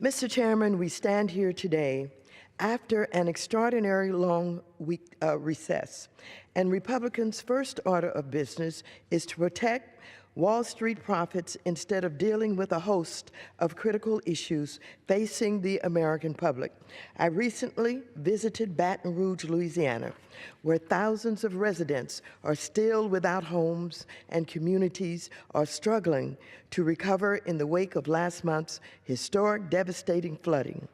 Mr. Chairman, we stand here today after an extraordinarily long recess, and Republicans' first order of business is to protect Wall Street profits instead of dealing with a host of critical issues facing the American public. I recently visited Baton Rouge, Louisiana, where thousands of residents are still without homes and communities are struggling to recover in the wake of last month's historic, devastating flooding.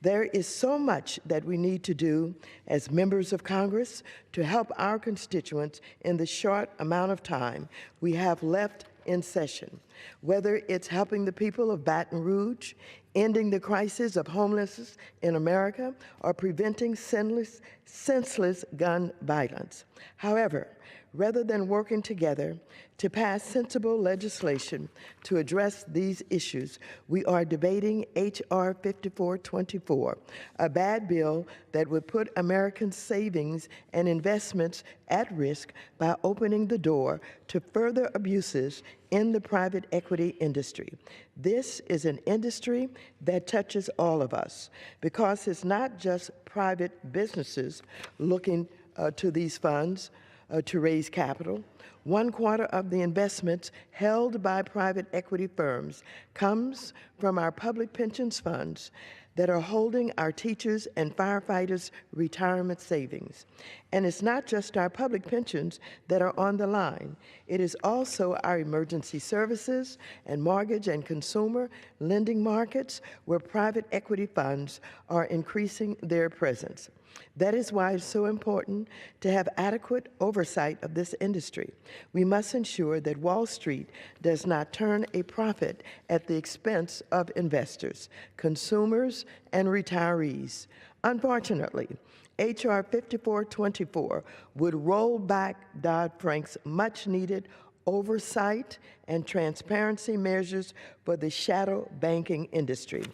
There is so much that we need to do as members of Congress to help our constituents in the short amount of time we have left in session, whether it's helping the people of Baton Rouge, ending the crisis of homelessness in America, or preventing senseless gun violence. However, rather than working together to pass sensible legislation to address these issues, we are debating H.R. 5424, a bad bill that would put American savings and investments at risk by opening the door to further abuses in the private equity industry. This is an industry that touches all of us because it's not just private businesses looking to these funds to raise capital. 1/4 of the investments held by private equity firms comes from our public pensions funds that are holding our teachers and firefighters' retirement savings. And it's not just our public pensions that are on the line. It is also our emergency services and mortgage and consumer lending markets where private equity funds are increasing their presence. That is why it's so important to have adequate oversight of this industry. We must ensure that Wall Street does not turn a profit at the expense of investors, consumers, and retirees. Unfortunately, H.R. 5424 would roll back Dodd-Frank's much-needed oversight and transparency measures for the shadow banking industry.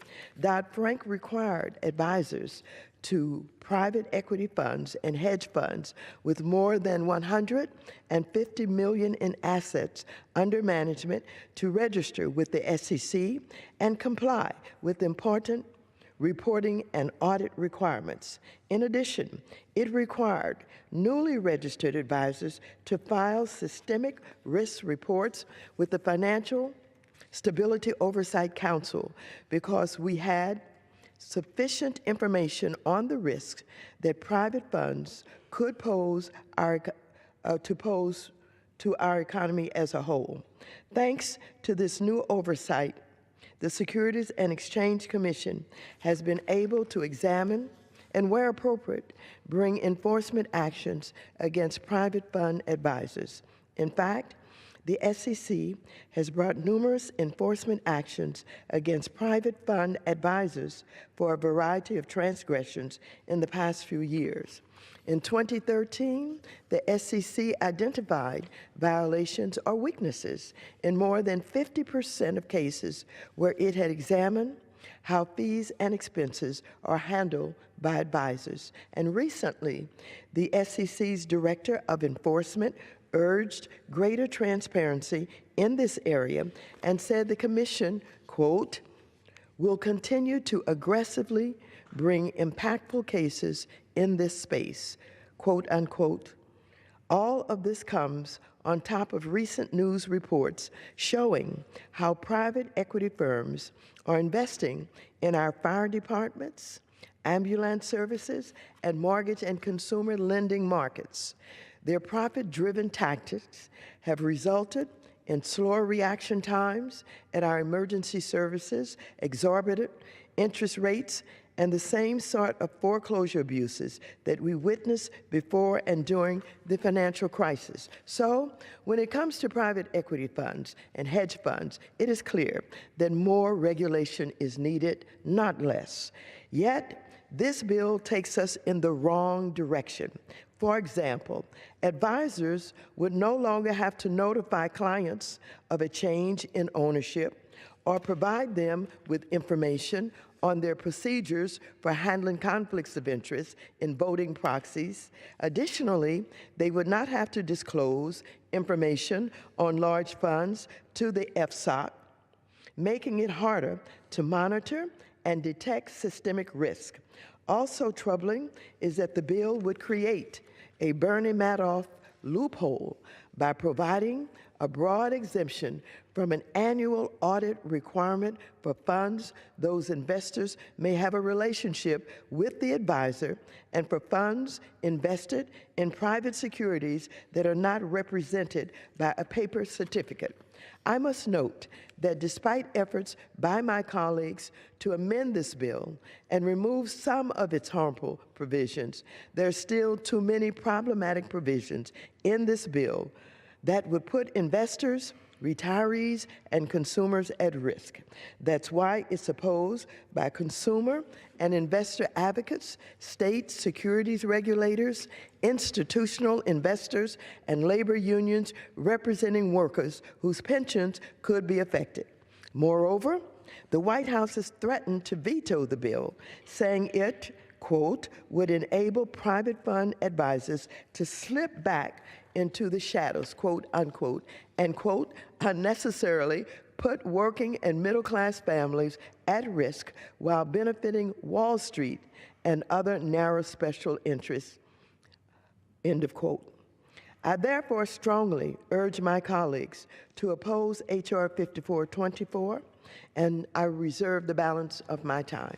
Dodd-Frank required advisors to private equity funds and hedge funds with more than $150 million in assets under management to register with the SEC and comply with important reporting and audit requirements. In addition, it required newly registered advisors to file systemic risk reports with the Financial Stability Oversight Council because we had sufficient information on the risks that private funds could pose to our economy as a whole. Thanks to this new oversight, the Securities and Exchange Commission has been able to examine and, where appropriate, bring enforcement actions against private fund advisors. In fact, the SEC has brought numerous enforcement actions against private fund advisors for a variety of transgressions in the past few years. In 2013, the SEC identified violations or weaknesses in more than 50% of cases where it had examined how fees and expenses are handled by advisors. And recently, the SEC's Director of Enforcement urged greater transparency in this area and said the Commission, quote, will continue to aggressively bring impactful cases in this space, quote unquote. All of this comes on top of recent news reports showing how private equity firms are investing in our fire departments, ambulance services, and mortgage and consumer lending markets. Their profit-driven tactics have resulted in slower reaction times at our emergency services, exorbitant interest rates, and the same sort of foreclosure abuses that we witnessed before and during the financial crisis. So, when it comes to private equity funds and hedge funds, it is clear that more regulation is needed, not less. Yet, this bill takes us in the wrong direction. For example, advisors would no longer have to notify clients of a change in ownership or provide them with information on their procedures for handling conflicts of interest in voting proxies. Additionally, they would not have to disclose information on large funds to the FSOC. making it harder to monitor and detect systemic risk. Also troubling is that the bill would create a Bernie Madoff loophole by providing a broad exemption from an annual audit requirement for funds those investors may have a relationship with the advisor, and for funds invested in private securities that are not represented by a paper certificate. I must note that despite efforts by my colleagues to amend this bill and remove some of its harmful provisions, there are still too many problematic provisions in this bill that would put investors, retirees, and consumers at risk. That's why it's opposed by consumer and investor advocates, state securities regulators, institutional investors, and labor unions representing workers whose pensions could be affected. Moreover, the White House has threatened to veto the bill, saying it, quote, would enable private fund advisors to slip back into the shadows, quote, unquote, and, quote, unnecessarily put working and middle-class families at risk while benefiting Wall Street and other narrow special interests, end of quote. I therefore strongly urge my colleagues to oppose H.R. 5424, and I reserve the balance of my time.